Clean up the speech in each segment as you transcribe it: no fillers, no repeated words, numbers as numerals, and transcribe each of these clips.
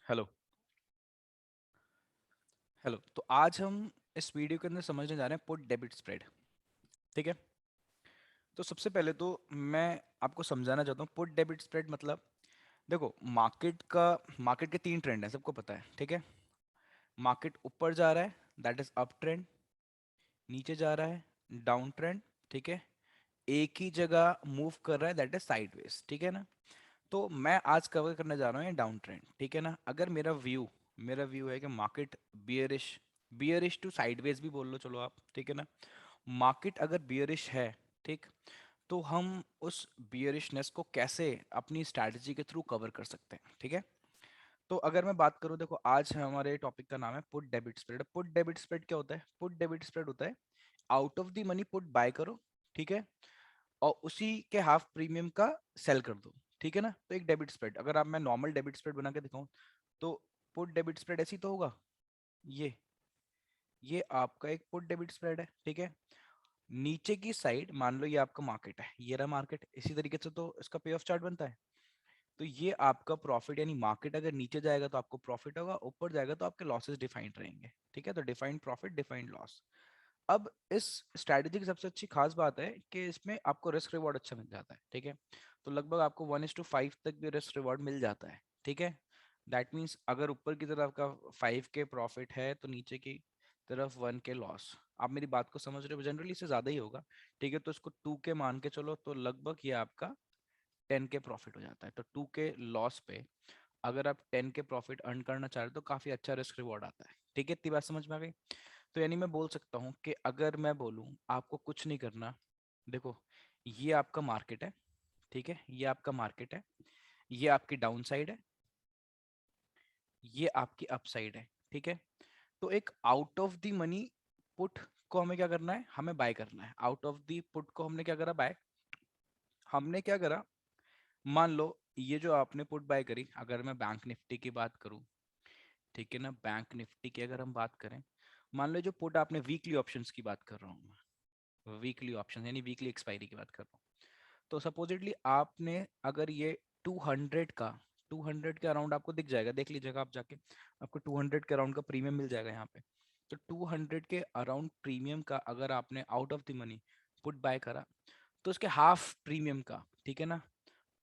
Hello. Hello, तो आज हम इस वीडियो के अंदर समझने जा रहे हैं पुट डेबिट स्प्रेड। ठीक है। तो सबसे पहले तो मैं आपको समझाना चाहता हूँ पुट डेबिट स्प्रेड मतलब, देखो, मार्केट के तीन ट्रेंड है, सबको पता है। ठीक है। मार्केट ऊपर जा रहा है, दैट इज अप ट्रेंड। नीचे जा रहा है, डाउन ट्रेंड। ठीक है। एक ही जगह मूव कर रहा है, दैट इज साइडवेज। ठीक है ना। तो मैं आज कवर करने जा रहा हूँ ये डाउन ट्रेंड। ठीक है ना। अगर मेरा व्यू है कि market bearish, bearish to sideways भी बोल लो, चलो आप। ठीक है ना। मार्केट अगर बियरिश है, ठीक, तो हम उस बियरिशनेस को कैसे अपनी स्ट्रैटेजी के थ्रू कवर कर सकते हैं। ठीक है। तो अगर मैं बात करूं, देखो, आज हमारे टॉपिक का नाम है put debit spread. Put debit spread क्या होता है? पुट डेबिट स्प्रेड होता है out of the money put buy करो। ठीक है। और उसी के हाफ प्रीमियम का सेल कर दो। ठीक है ना। तो एक डेबिट स्प्रेड, अगर आप मैं नॉर्मल डेबिट स्प्रेड बना के दिखाऊं, तो पुट डेबिट स्प्रेड ऐसी तो होगा। ये ये आपका एक पुट डेबिट स्प्रेड है। ठीक है। नीचे की साइड मान लो ये आपका मार्केट है, ये रहा मार्केट, इसी तरीके से तो इसका पे ऑफ चार्ट बनता है। तो ये आपका प्रॉफिट, यानी मार्केट अगर नीचे जाएगा तो आपको प्रॉफिट होगा, ऊपर जाएगा तो आपके लॉसेस डिफाइंड रहेंगे। ठीक है। तो डिफाइंड प्रॉफिट, डिफाइंड लॉस। अब इस स्ट्रैटेजी की सबसे अच्छी खास बात है कि इसमें आपको रिस्क रिवॉर्ड अच्छा मिल जाता है। ठीक है। तो लगभग आपको 1:5 तक भी रिस्क रिवॉर्ड मिल जाता है। ठीक है। दैट मीन्स अगर ऊपर की तरफ का 5 के प्रॉफिट है तो नीचे की तरफ 1 के लॉस। आप मेरी बात को समझ रहे हो? जनरली इससे ज्यादा ही होगा। ठीक है। तो इसको 2 के मान के चलो, तो लगभग ये आपका 10 के प्रॉफिट हो जाता है। तो 2 के लॉस पे अगर आप 10 के प्रॉफिट अर्न करना चाह रहे हो तो काफी अच्छा रिस्क रिवॉर्ड आता है। ठीक है। इतनी बात समझ में आ गई? तो यानी मैं बोल सकता हूँ कि अगर मैं बोलूँ आपको कुछ नहीं करना, देखो, ये आपका मार्केट है। ठीक है। ये आपका मार्केट है, ये आपकी डाउन साइड है, ये आपकी अप साइड है। ठीक है। तो एक out of the money put को हमें क्या करना है? हमें बाय करना है। आउट ऑफ द पुट को हमने क्या करा? बाय। हमने क्या करा? मान लो ये जो आपने पुट बाय करी, अगर मैं बैंक निफ्टी की बात करूं, ठीक है ना, बैंक निफ्टी की अगर हम बात करें, मान लो जो पुट आपने, वीकली ऑप्शंस की बात कर रहा हूं मैं, वीकली ऑप्शन यानी वीकली एक्सपायरी की बात कर रहा हूँ। तो सपोजिटली आपने अगर ये 200 का, 200 के अराउंड आपको दिख जाएगा, देख लीजिएगा आप जाके, आपको 200 के अराउंड का प्रीमियम मिल जाएगा यहाँ पे। तो 200 के अराउंड प्रीमियम का अगर आपने out of the money put buy करा, तो उसके हाफ प्रीमियम का, ठीक है ना,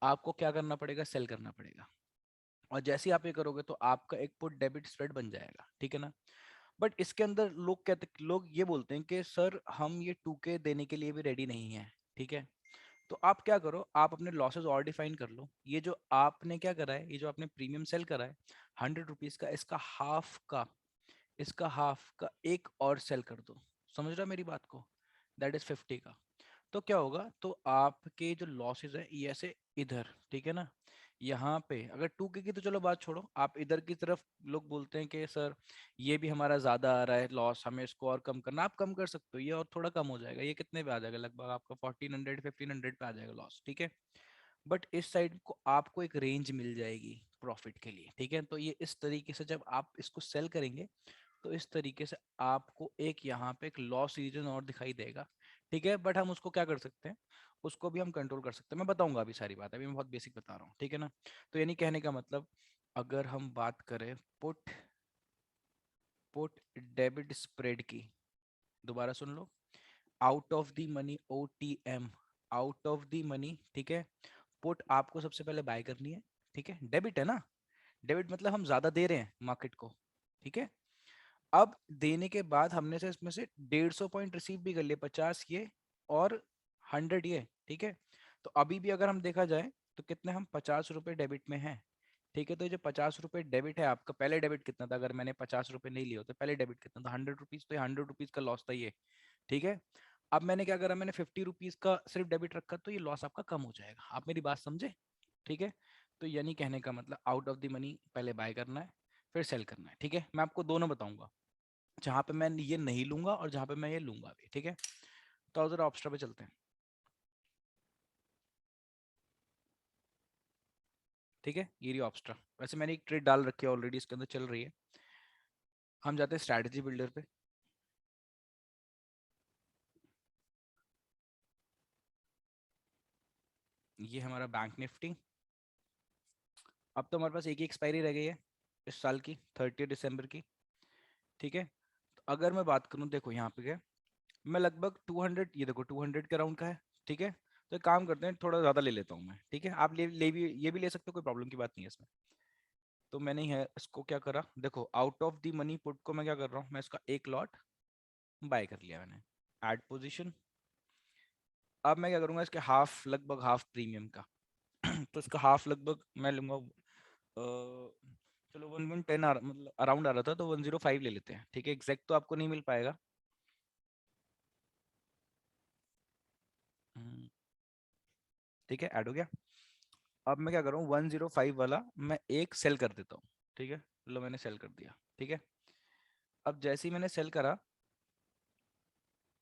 आपको क्या करना पड़ेगा? सेल करना पड़ेगा। और जैसे ही आप ये करोगे तो आपका एक पुट डेबिट स्प्रेड बन जाएगा। ठीक है ना। बट इसके अंदर लोग ये बोलते हैं कि सर हम ये 2K देने के लिए भी रेडी नहीं है। ठीक है। तो आप क्या करो, आप अपने लॉसेस और डिफाइन कर लो। ये जो आपने क्या करा है, ये जो आपने प्रीमियम सेल करा है 100 रुपीज का, इसका हाफ का एक और सेल कर दो। समझ रहे हो मेरी बात को? दैट इज 50 का। तो क्या होगा? तो आपके जो लॉसेस है ये ऐसे इधर, ठीक है ना, यहाँ पे अगर 2K की तो चलो बात छोड़ो, आप इधर की तरफ, लोग बोलते हैं कि सर ये भी हमारा ज्यादा आ रहा है लॉस, हमें इसको और कम करना। आप कम कर सकते हो, ये और थोड़ा कम हो जाएगा। ये कितने पे आ जाएगा? लगभग आपका 1400 1500 पे आ जाएगा लॉस। ठीक है। बट इस साइड को आपको एक रेंज मिल जाएगी प्रॉफिट के लिए। ठीक है। तो ये इस तरीके से जब आप इसको सेल करेंगे, तो इस तरीके से आपको एक यहाँ पे एक लॉस रीजन और दिखाई देगा। ठीक है। बट हम उसको क्या कर सकते हैं? उसको भी हम कंट्रोल कर सकते हैं। मैं बताऊंगा अभी सारी बात, अभी मैं बहुत बेसिक बता रहा हूँ। ठीक है ना। तो यानी कहने का मतलब, अगर हम बात करें पुट पुट डेबिट स्प्रेड की, दोबारा सुन लो, out of the money, OTM, out of the money. ठीक है। पुट आपको सबसे पहले बाय करनी है। ठीक है। डेबिट है ना, डेबिट मतलब हम ज्यादा दे रहे हैं मार्केट को। ठीक है। अब देने के बाद हमने से इसमें से 150 पॉइंट रिसीव भी कर लिए, 50 ये और 100 ये। ठीक है। तो अभी भी अगर हम देखा जाए तो कितने, हम 50 रुपए डेबिट में हैं। ठीक है। तो ये जो 50 रुपए डेबिट है आपका, पहले डेबिट कितना था? अगर मैंने 50 रुपए नहीं लिए होते, पहले डेबिट कितना था? 100 रुपीज। तो ये 100 रुपीज का लॉस था ये। ठीक है। अब मैंने क्या करा? मैंने 50 रुपीज का सिर्फ डेबिट रखा, तो ये लॉस आपका कम हो जाएगा। आप मेरी बात समझे? ठीक है। तो यानी कहने का मतलब, आउट ऑफ द मनी पहले बाय करना है, फिर सेल करना है। ठीक है। मैं आपको दोनों बताऊंगा, जहां पे मैं ये नहीं लूंगा और जहां पे मैं ये लूंगा भी। ठीक है। तो जरा ऑप्स्ट्रा पे चलते हैं। ठीक है। ये रही ऑप्स्ट्रा। वैसे मैंने एक ट्रेड डाल रखी है ऑलरेडी, इसके अंदर चल रही है। हम जाते हैं स्ट्रैटेजी बिल्डर पे। ये हमारा बैंक निफ्टी। अब तो हमारे पास एक ही एक्सपायरी रह गई है, इस साल की 30 दिसंबर की। ठीक है, तो अगर मैं बात करूं, देखो यहाँ पे क्या, मैं लगभग 200, ये देखो 200 के राउंड का है। ठीक है, तो एक काम करते हैं, थोड़ा ज़्यादा ले लेता हूँ मैं। ठीक है, आप ले भी, ये भी ले सकते हो, कोई प्रॉब्लम की बात नहीं है इसमें। तो मैंने है इसको क्या करा, देखो out of the money put को मैं क्या कर रहा हूँ, मैं इसका एक लॉट बाय कर लिया मैंने, ऐड पोजीशन। अब मैं क्या करूंगा, इसके हाफ, लगभग हाफ प्रीमियम का तो इसका हाफ लगभग मैं लूंगा, चलो 110 मतलब अराउंड आ रहा था, तो 105 ले लेते हैं। ठीक है, एग्जैक्ट तो आपको नहीं मिल पाएगा। हम्म, ठीक है, ऐड हो गया। अब मैं क्या कर रहा हूँ, 105 वाला मैं एक सेल कर देता हूँ। ठीक है, लो मैंने सेल कर दिया। ठीक है, अब जैसे ही मैंने सेल करा,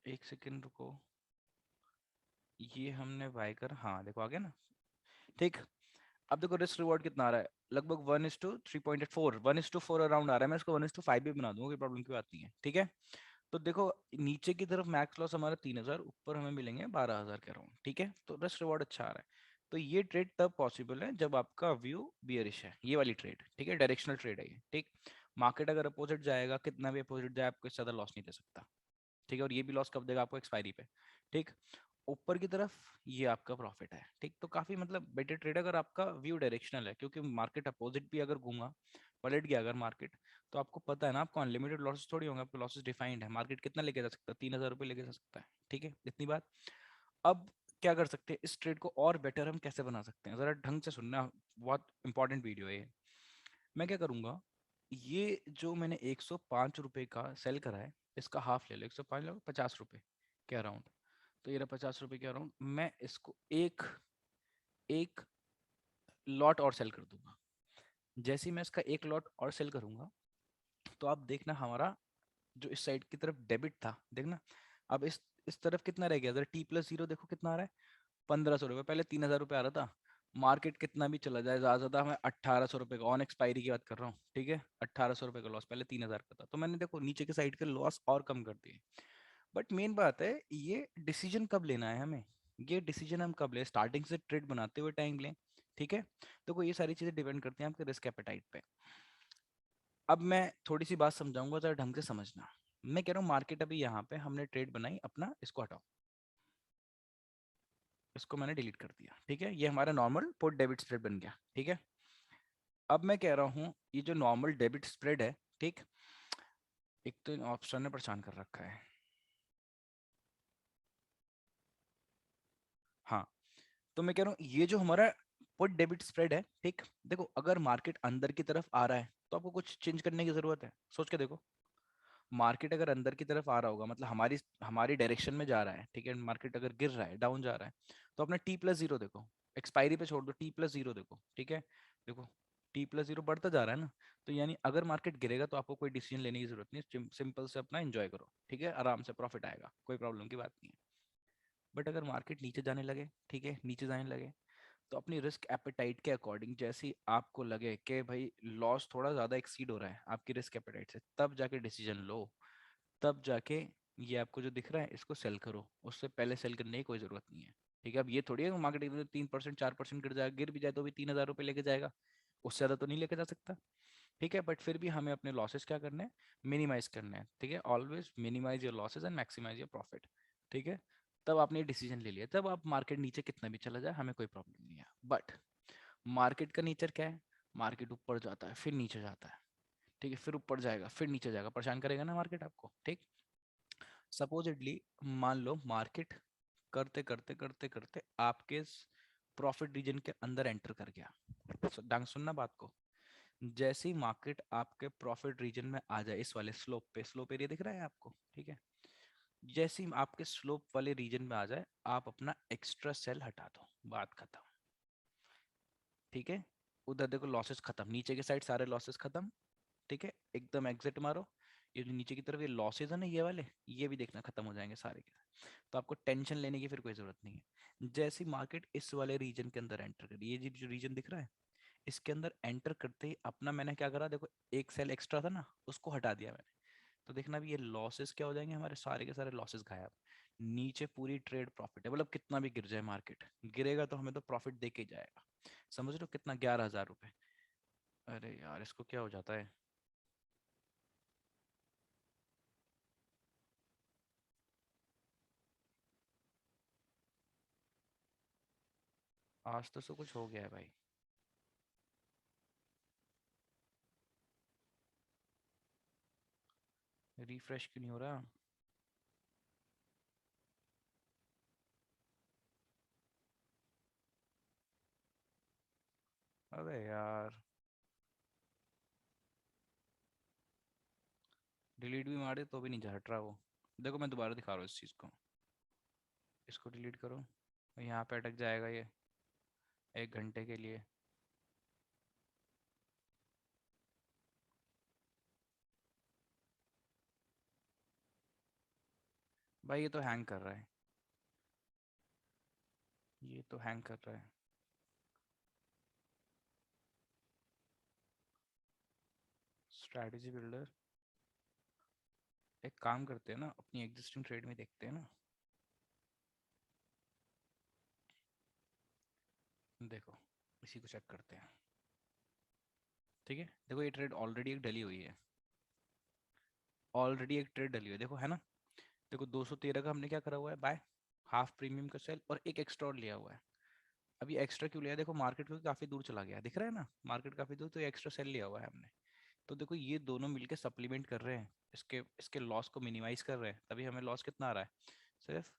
एक सेकेंड रुको, ये हमने बाय कर, हाँ देखो आ गया ना। ठीक, अब देखो रिस्क रिवॉर्ड कितना आ रहा है, लगभग 1:3.4, 1:4 अराउंड आ रहा है। मैं इसको 1:5 भी बना दूंगा, कोई प्रॉब्लम की बात नहीं है। ठीक है, तो देखो नीचे की तरफ मैक्स लॉस हमारा 3,000, ऊपर हमें मिलेंगे 12,000 के अराउंड। ठीक है, तो रिस्क रिवॉर्ड अच्छा आ रहा है। तो ये ट्रेड तब पॉसिबल है जब आपका व्यू बियरिश है, ये वाली ट्रेड। ठीक है, डायरेक्शनल ट्रेड है ये। ठीक, मार्केट अगर अपोजिट जाएगा, कितना भी अपोजिट जाए, आपको इससे ज्यादा लॉस नहीं दे सकता। ठीक है, और ये भी लॉस कब देगा आपको, एक्सपायरी पे। ठीक, ऊपर की तरफ ये आपका प्रॉफिट है। ठीक, तो काफी मतलब बेटर ट्रेड अगर आपका व्यू डायरेक्शनल है, क्योंकि मार्केट अपोजिट भी अगर घूमा, पलट गया अगर मार्केट, तो आपको पता है ना, आपको अनलिमिटेड लॉसेस थोड़ी होंगे, आपके लॉसेस डिफाइंड है। मार्केट कितना लेके जा सकता है, 3,000 रुपये लेके जा सकता है। ठीक है, इतनी बात। अब क्या कर सकते हैं, इस ट्रेड को और बेटर हम कैसे बना सकते हैं, जरा ढंग से सुनना, बहुत इंपॉर्टेंट वीडियो है ये। मैं क्या करूंगा, ये जो मैंने 105 रुपए का सेल करा है, इसका हाफ ले लो, 105 लो, 50 रुपए के अराउंड। तो ये रहा 50 रुपए के अराउंड, मैं इसको एक एक लॉट और सेल कर दूंगा। जैसे ही मैं इसका एक लॉट और सेल करूंगा, तो आप देखना हमारा जो इस साइड की तरफ डेबिट था, देखना अब इस तरफ कितना रह गया, जरा T+0 देखो कितना आ रहा है, 1,500 रुपये। पहले 3,000 रुपये आ रहा था। मार्केट कितना भी चला जाए, ज्यादा ज्यादा मैं 1,800 रुपये का, ऑन एक्सपायरी की बात कर रहा हूँ। ठीक है, 1,800 रुपये का लॉस, पहले 3,000 का था। तो मैंने देखो नीचे के साइड के लॉस और कम कर दिए। बट मेन बात है, ये डिसीजन कब लेना है हमें, ये डिसीजन हम कब लें, स्टार्टिंग से ट्रेड बनाते हुए टाइम लें। ठीक है, तो ये सारी चीजें डिपेंड करती हैं आपके रिस्क एपेटाइट पे। अब मैं थोड़ी सी बात समझाऊंगा, जरा ढंग से समझना। मैं कह रहा हूँ मार्केट अभी यहाँ पे हमने ट्रेड बनाई अपना, इसको हटाओ, इसको मैंने डिलीट कर दिया। ठीक है, ये हमारा नॉर्मल पुट डेबिट स्प्रेड बन गया। ठीक है, अब मैं कह रहा हूँ ये जो नॉर्मल डेबिट स्प्रेड है, ठीक, एक तो ऑप्शन ने परेशान कर रखा है। हाँ, तो मैं कह रहा हूँ ये जो हमारा पुट डेबिट स्प्रेड है, ठीक, देखो अगर मार्केट अंदर की तरफ आ रहा है, तो आपको कुछ चेंज करने की जरूरत है, सोच के देखो। मार्केट अगर अंदर की तरफ आ रहा होगा, मतलब हमारी हमारी डायरेक्शन में जा रहा है, ठीक है, मार्केट अगर गिर रहा है, डाउन जा रहा है, तो अपना T+0 देखो, एक्सपायरी पे छोड़ दो, T+0 देखो। ठीक है, देखो T+0 बढ़ता जा रहा है ना, तो यानी अगर मार्केट गिरेगा तो आपको कोई डिसीजन लेने की जरूरत नहीं है, सिंपल से अपना एंजॉय करो। ठीक है, आराम से प्रॉफिट आएगा, कोई प्रॉब्लम की बात नहीं है। बट अगर मार्केट नीचे जाने लगे, ठीक है, नीचे जाने लगे, तो अपनी रिस्क एपेटाइट के अकॉर्डिंग, जैसे ही आपको लगे कि भाई लॉस थोड़ा ज्यादा एक्सीड हो रहा है आपकी रिस्क एपेटाइट से, तब जाके डिसीजन लो, तब जाके ये आपको जो दिख रहा है इसको सेल करो, उससे पहले सेल करने की कोई जरूरत नहीं है। ठीक है, अब ये थोड़ी है मार्केट में 3% 4% गिर जाए, गिर भी जाए तो भी 3,000 रुपये लेके जाएगा, उससे ज्यादा तो नहीं लेके जा सकता। ठीक है, बट फिर भी हमें अपने लॉसेस क्या करने हैं, मिनिमाइज करने हैं। ठीक है, always minimise your losses and maximise your profit. ठीक है, तब आपने डिसीजन ले लिया, तब आप मार्केट नीचे कितना भी चला जाए हमें कोई प्रॉब्लम नहीं है। बट मार्केट का नेचर क्या है, मार्केट ऊपर जाता है फिर नीचे जाता है। ठीक है, फिर ऊपर जाएगा फिर नीचे जाएगा, परेशान करेगा ना मार्केट आपको। ठीक, सपोजिटली मान लो मार्केट करते करते करते करते आपके प्रॉफिट रीजन के अंदर एंटर कर गया। ढंग सुनना बात को, जैसे ही मार्केट आपके प्रॉफिट रीजन में आ जाए, इस वाले स्लोप पे, स्लोप एरिया दिख रहा है आपको, ठीक है, जैसे ही आपके स्लोप वाले रीजन में आ जाए, आप अपना एक्स्ट्रा सेल हटा दो, बात खत्म। ठीक है, उधर देखो लॉसेस खत्म, नीचे के साइड सारे लॉसेस खत्म। ठीक है, एकदम एग्जिट मारो, ये जो नीचे की तरफ ये लॉसेस है ना, ये वाले, ये भी देखना खत्म हो जाएंगे सारे के। तो आपको टेंशन लेने की फिर कोई जरूरत नहीं है। जैसी मार्केट इस वाले रीजन के अंदर एंटर करी, ये जो रीजन दिख रहा है, इसके अंदर एंटर करते ही अपना मैंने क्या करा, देखो एक सेल एक्स्ट्रा था ना, उसको हटा दिया मैंने। तो देखना भी ये लॉसेस क्या हो जाएंगे, हमारे सारे के सारे लॉसेस गायब। नीचे पूरी ट्रेड प्रॉफिटेबल, अब कितना भी गिर जाए मार्केट, गिरेगा तो हमें तो प्रॉफिट दे के ही जाएगा। समझ रहे हो कितना, 11,000 रुपये, अरे यार इसको क्या हो जाता है। आज तो सब कुछ हो गया है भाई। रिफ्रेश क्यों नहीं हो रहा। अबे यार, डिलीट भी मारे तो भी नहीं हट रहा वो। देखो मैं दोबारा दिखा रहा हूँ इस चीज़ को। इसको डिलीट करो, यहाँ पे अटक जाएगा ये 1 घंटे के लिए। भाई ये तो हैंग कर रहा है, ये तो हैंग कर रहा है। स्ट्रैटेजी बिल्डर, एक काम करते हैं ना, अपनी एग्जिस्टिंग ट्रेड में देखते हैं ना। देखो इसी को चेक करते हैं। ठीक है, देखो ये ट्रेड ऑलरेडी एक डली हुई है, ऑलरेडी एक ट्रेड डली हुई है, देखो है ना। देखो 213 का हमने क्या करा हुआ है, बाय, हाफ प्रीमियम का सेल, और एक एक्स्ट्रा और लिया हुआ है। अब ये एक्स्ट्रा क्यों लिया, देखो मार्केट को काफी दूर चला गया, दिख रहा है ना मार्केट काफी दूर, तो ये एक्स्ट्रा सेल लिया हुआ है हमने। तो देखो ये दोनों मिलके सप्लीमेंट कर रहे हैं, इसके इसके लॉस को मिनिमाइज कर रहे हैं, तभी हमें लॉस कितना आ रहा है, सिर्फ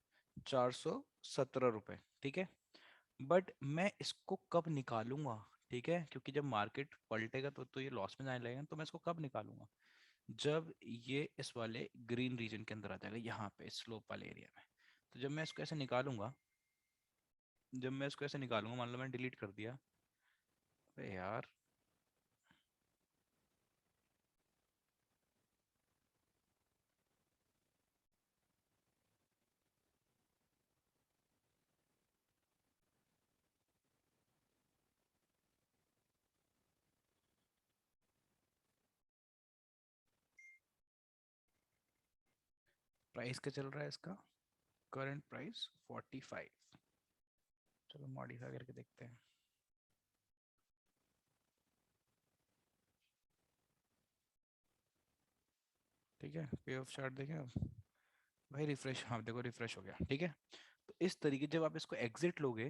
417 रुपये। ठीक है, बट मैं इसको कब निकालूंगा, ठीक है, क्योंकि जब मार्केट पलटेगा तो ये लॉस में जाने लगेगा, तो मैं इसको कब निकालूंगा, जब ये इस वाले ग्रीन रीजन के अंदर आ जाएगा, यहाँ पे स्लोप वाले एरिया में। तो जब मैं इसको ऐसे निकालूंगा, जब मैं इसको ऐसे निकालूंगा, मान लो मैंने डिलीट कर दिया। अरे यार, प्राइस क्या चल रहा है इसका, करंट प्राइस 45। चलो मॉडिफाई करके देखते हैं। ठीक है, पे ऑफ चार्ट देखें अब। भाई रिफ्रेश, हाँ देखो रिफ्रेश हो गया, ठीक है। तो इस तरीके जब आप इसको एग्जिट लोगे,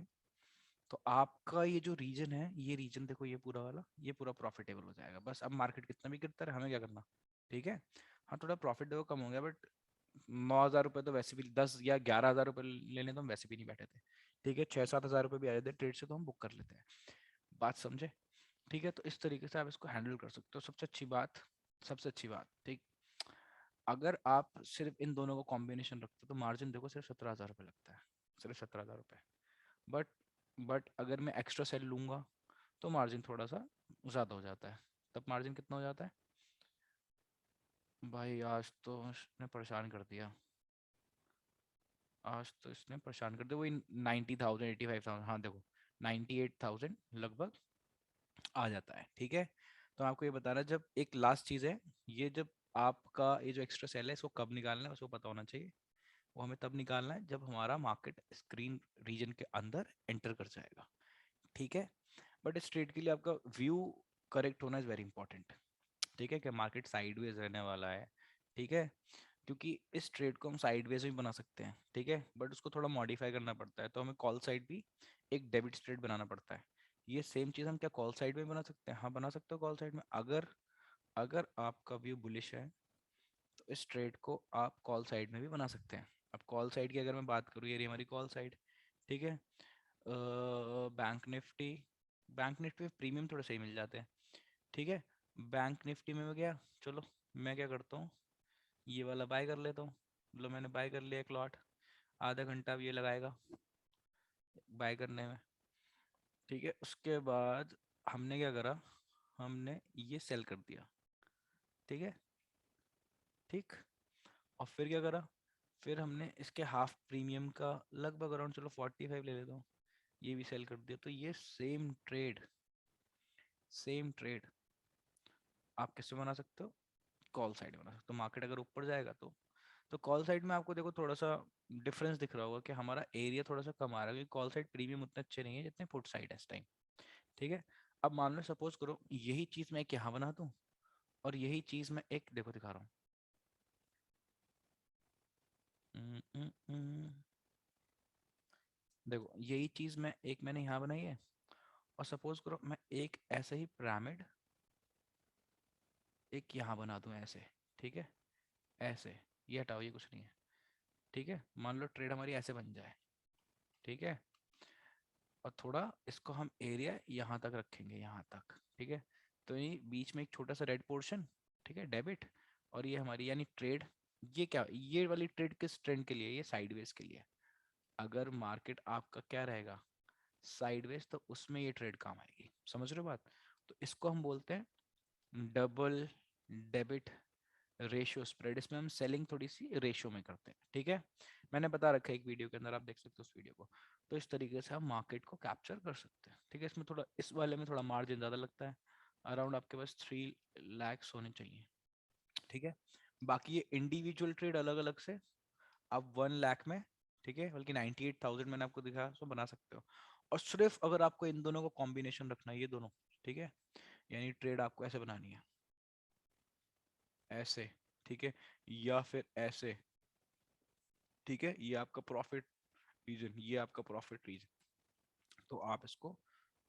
तो आपका ये जो रीजन है, ये रीजन देखो, ये पूरा वाला, ये पूरा प्रॉफिटेबल हो जाएगा। बस अब मार्केट कितना भी गिरता रहे, हमें क्या करना। ठीक है, हाँ थोड़ा प्रॉफिट देखो कम हो गया, बट 9,000 रुपये तो वैसे भी, 10 या 11 हज़ार रुपये लेने तो हम वैसे भी नहीं बैठे थे। ठीक है, 6-7 हज़ार रुपये भी आ जाते ट्रेड से तो हम बुक कर लेते हैं। बात समझे। ठीक है, तो इस तरीके से आप इसको हैंडल कर सकते हो। सबसे अच्छी बात, सबसे अच्छी बात, ठीक, अगर आप सिर्फ इन दोनों को कॉम्बिनेशन रखते हो तो मार्जिन देखो सिर्फ 17,000 रुपये लगता है, सिर्फ 17,000 रुपये। बट बट अगर मैं एक्स्ट्रा सेल लूंगा तो मार्जिन थोड़ा सा ज़्यादा हो जाता है। तब मार्जिन कितना हो जाता है। भाई आज तो इसने परेशान कर दिया, आज तो इसने परेशान कर दिया। वही 90,000, 85,000, हाँ देखो 98,000 लगभग आ जाता है। ठीक है, तो आपको ये बताना, जब एक लास्ट चीज़ है, ये जब आपका ये जो एक्स्ट्रा सेल है, इसको कब निकालना है उसको पता होना चाहिए। वो हमें तब निकालना है जब हमारा मार्केट स्क्रीन रीजन के अंदर एंटर कर जाएगा। ठीक है, बट इस ट्रेड के लिए आपका व्यू करेक्ट होना इज वेरी इंपॉर्टेंट। ठीक है, कि मार्केट साइडवेज रहने वाला है। ठीक है, क्योंकि इस ट्रेड को हम साइडवेज में बना सकते हैं, ठीक है, बट उसको थोड़ा मॉडिफाई करना पड़ता है, तो हमें कॉल साइड भी एक डेबिट ट्रेड बनाना पड़ता है। ये सेम चीज़ हम क्या कॉल साइड में बना सकते हैं, हाँ बना सकते हो कॉल साइड में। अगर अगर आपका व्यू बुलिश है तो इस ट्रेड को आप कॉल साइड में भी बना सकते हैं। अब कॉल साइड की अगर मैं बात करूँ, ये रही हमारी कॉल साइड। ठीक है, बैंक निफ्टी, बैंक निफ्टी में प्रीमियम थोड़े सही मिल जाते हैं। ठीक है, बैंक निफ्टी में मैं गया, चलो मैं क्या करता हूँ, ये वाला बाय कर लेता हूँ। मतलब मैंने बाय कर लिया एक लॉट, आधा घंटा अब ये लगाएगा बाय करने में। ठीक है, उसके बाद हमने क्या करा, हमने ये सेल कर दिया। ठीक है, ठीक, और फिर क्या करा, फिर हमने इसके हाफ प्रीमियम का लगभग अराउंड, चलो 45 ले लेता हूँ, ये भी सेल कर दिया। तो ये सेम ट्रेड, सेम ट्रेड आप किससे बना सकते हो, कॉल साइड बना सकते हो। मार्केट अगर ऊपर जाएगा तो कॉल साइड में आपको देखो थोड़ा सा डिफरेंस दिख रहा होगा कि हमारा एरिया थोड़ा सा कम आ रहा है, क्योंकि कॉल साइड प्रीमियम उतने अच्छे नहीं है जितने पुट साइड है इस टाइम। ठीक है, अब मान लो सपोज करो यही चीज मैं एक यहाँ बना दूं और यही चीज मैं एक, देखो दिखा रहा हूँ, देखो यही चीज मैं एक मैंने यहाँ बनाई है, और सपोज करो मैं एक ऐसे ही पिरामिड एक यहाँ बना दूं ऐसे, ठीक है, ऐसे, ये हटाओ ये कुछ नहीं है, ठीक है, मान लो ट्रेड हमारी ऐसे बन जाए, ठीक है, और थोड़ा इसको हम एरिया यहाँ तक रखेंगे, यहाँ तक, ठीक है, तो ये बीच में एक छोटा सा रेड पोर्शन, ठीक है, डेबिट, और ये हमारी यानी ट्रेड, ये क्या, ये वाली ट्रेड किस ट्रेंड के लिए, ये साइडवेज के लिए, अगर मार्केट आपका क्या रहेगा, साइडवेज, तो उसमें ये ट्रेड काम आएगी, समझ रहे हो बात। तो इसको हम बोलते हैं डबल डेबिट रेशियो स्प्रेड, इसमें हम सेलिंग थोड़ी सी रेशियो में करते हैं, ठीक है, मैंने बता रखा है एक वीडियो के अंदर, आप देख सकते हो उस वीडियो को। तो इस तरीके से हम मार्केट को कैप्चर कर सकते हैं, ठीक है, इसमें थोड़ा, इस वाले में थोड़ा मार्जिन ज्यादा लगता है, अराउंड आपके पास 3 lakhs होने चाहिए, ठीक है। बाकी ये इंडिविजुअल ट्रेड अलग अलग से आप 1 लाख में, ठीक है, बल्कि 98,000 मैंने आपको दिखाया, उसमें बना सकते हो। और सिर्फ अगर आपको इन दोनों को कॉम्बिनेशन रखना है, ये दोनों, ठीक है, यानी ट्रेड आपको ऐसे बनानी है, ऐसे, ठीक है, या फिर ऐसे, ठीक है, ये आपका प्रॉफिट रीजन, ये आपका प्रॉफिट रीजन, तो आप इसको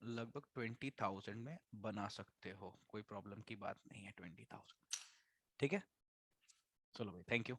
लगभग 20,000 में बना सकते हो, कोई प्रॉब्लम की बात नहीं है, 20,000, ठीक है। चलो भाई, थैंक यू।